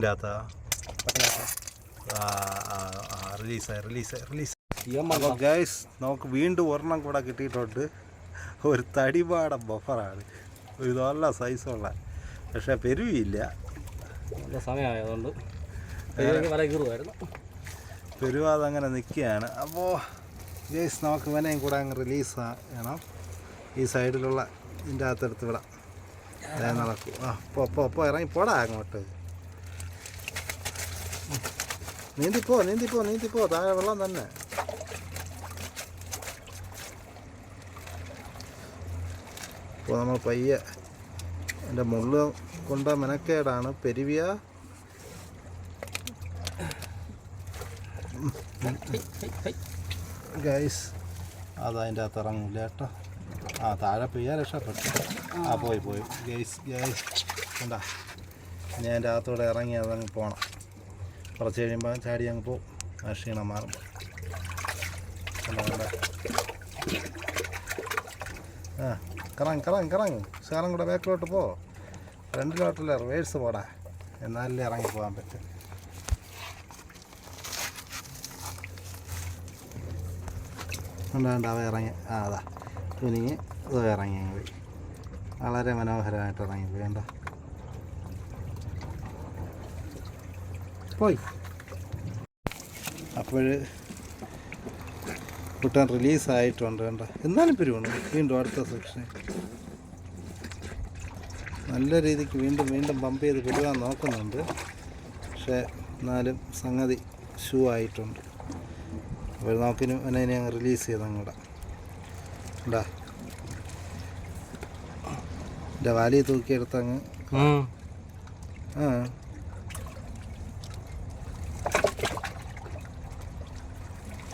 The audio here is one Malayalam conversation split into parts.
ഇല്ലാത്ത റിലീസ്. അപ്പോൾ ഗൈസ് നമുക്ക് വീണ്ടും ഒരെണ്ണം കൂടെ കിട്ടിയിട്ടുണ്ട്. ഒരു തടിപാടം ബഫറാണ്. ഇത് നല്ല സൈസുള്ള, പക്ഷേ പെരുവിയില്ല. സമയമായതുകൊണ്ട് പെരുവാതെ അങ്ങനെ നിൽക്കുകയാണ്. അപ്പോൾ ഗൈസ് നമുക്ക് ഇവനെയും കൂടെ അങ്ങ് റിലീസ് ചെയ്യണം. ഈ സൈഡിലുള്ള ഇതിൻ്റെ അകത്തെടുത്ത് വിടാം. നടക്കും. പോ ഇറങ്ങി പോടാ അങ്ങോട്ട്. നീന്തിപ്പോ താഴെ വെള്ളം തന്നെ. ഇപ്പോൾ നമ്മൾ പയ്യെ എൻ്റെ മുള്ള് കൊണ്ട മെനക്കേടാണ്. പെരുവിയ ഗൈസ് അതതിൻ്റെ അകത്ത് ഇറങ്ങില്ല കേട്ടോ. താഴെ പെയ്യാൻ രക്ഷപ്പെട്ടു. പോയി ഗൈസ് കണ്ടാ. ഇനി അതിൻ്റെ അകത്തൂടെ ഇറങ്ങി അതങ്ങ് പോകണം. കുറച്ച് കഴിയുമ്പോൾ ചാടി അങ്ങ് പോവും. ക്ഷീണം മാറുമ്പോൾ കറങ്ങ് ശകലം കൂടെ ബാക്കിലോട്ട് പോ. ഫ്രണ്ടിലോട്ടല്ല റിവേഴ്സ് പോടാ. എന്നാലല്ലേ ഇറങ്ങി പോകാൻ പറ്റും. അവ ഇറങ്ങി. അതാ തുനിങ്ങി അത് ഇറങ്ങി പോയി. വളരെ മനോഹരമായിട്ട് ഇറങ്ങി വേണ്ട പോയി. അപ്പോൾ കുട്ടൻ റിലീസായിട്ടുണ്ട് വേണ്ട. എന്നാലും പെരുവാണ്. വീണ്ടും അടുത്ത സെക്ഷൻ നല്ല രീതിക്ക് വീണ്ടും പമ്പ് ചെയ്ത് പെരുവാൻ നോക്കുന്നുണ്ട്. പക്ഷേ എന്നാലും സംഗതി ഷൂ ആയിട്ടുണ്ട്. അപ്പോൾ നോക്കിനും അതിനെ അങ്ങ് റിലീസ് ചെയ്തങ്ങൂടെ ഉണ്ടാ. എൻ്റെ വാലി തൂക്കിയെടുത്തങ്ങ്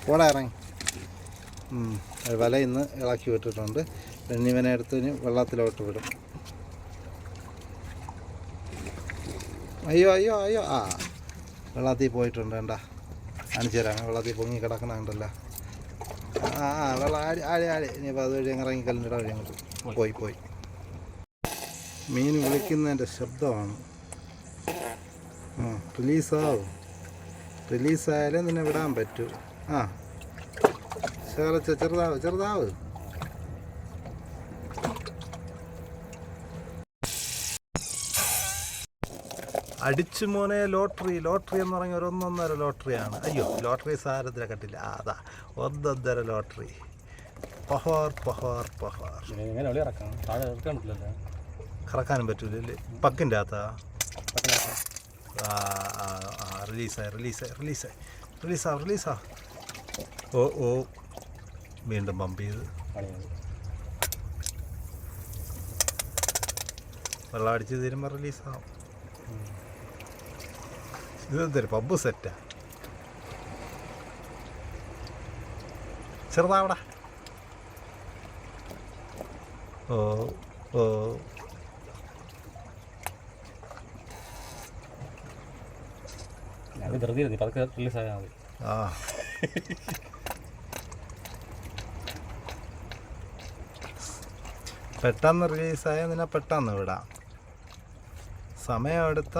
പോടാ ഇറങ്ങി. വല ഇന്ന് ഇളക്കി വിട്ടിട്ടുണ്ട്. ഇവനെ എടുത്ത് വെള്ളത്തിലോട്ട് വിടും. അയ്യോ വെള്ളത്തിൽ പോയിട്ടുണ്ട്. വേണ്ട കാണിച്ചു തരാം. വെള്ളത്തിൽ പൊങ്ങി കിടക്കണുണ്ടല്ലോ. വെള്ളം ആടി ഇനിയിപ്പോൾ അതുവഴി അങ്ങ് ഇറങ്ങിക്കല്ലിൻ്റെ വഴി അങ്ങോട്ട് പോയി. മീൻ വിളിക്കുന്നതിൻ്റെ ശബ്ദമാണ്. റിലീസായാലേ നിന്നെ വിടാൻ പറ്റൂ. ചെറുതാവ് അടിച്ചു മോനെ. ലോട്ടറി എന്ന് പറഞ്ഞ ഒരു 1.5 ലോട്ടറിയാണ്. അയ്യോ ലോട്ടറി സാരത്തിലെ കട്ടില്ല. അതാ 1.5 ലോട്ടറി. പഹോർ കറക്കാനും പറ്റൂലല്ലേ. പക്കിൻ്റെ അകത്താ. റിലീസാ. ഓ വീണ്ടും പമ്പ് ചെയ്ത് വെള്ളം അടിച്ച് തീരുമ്പോൾ റിലീസാവും. ഇതെന്തൊരു പമ്പ് സെറ്റാ. ചെറുതാവടാ. ഓ പെട്ടെന്ന് റിലീസായ നിന്നെ പെട്ടെന്ന് വിടാം. സമയമെടുത്ത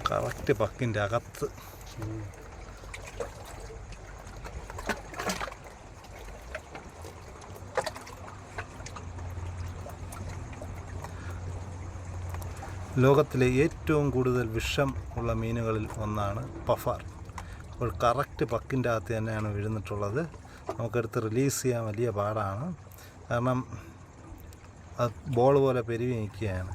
കറക്റ്റ് പക്കിൻ്റെ അകത്ത്. ലോകത്തിലെ ഏറ്റവും കൂടുതൽ വിഷം ഉള്ള മീനുകളിൽ ഒന്നാണ് പഫർ. അപ്പോൾ കറക്റ്റ് പക്കിൻ്റെ അകത്ത് തന്നെയാണ് വീഴുന്നിട്ടുള്ളത്. നമുക്കെടുത്ത് റിലീസ് ചെയ്യാൻ വലിയ പാടാണ്. കാരണം അത് ബോൾ പോലെ പെരുവി നിൽക്കുകയാണ്.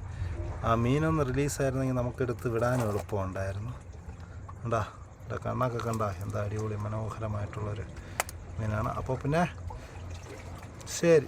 ആ മീനൊന്ന് റിലീസായിരുന്നെങ്കിൽ നമുക്കെടുത്ത് വിടാനും എളുപ്പമുണ്ടായിരുന്നു. കണ്ടാ കണ്ണൊക്കെ കണ്ടാ എന്താ അടിപൊളി മനോഹരമായിട്ടുള്ളൊരു മീനാണ്. അപ്പോൾ പിന്നെ ശരി.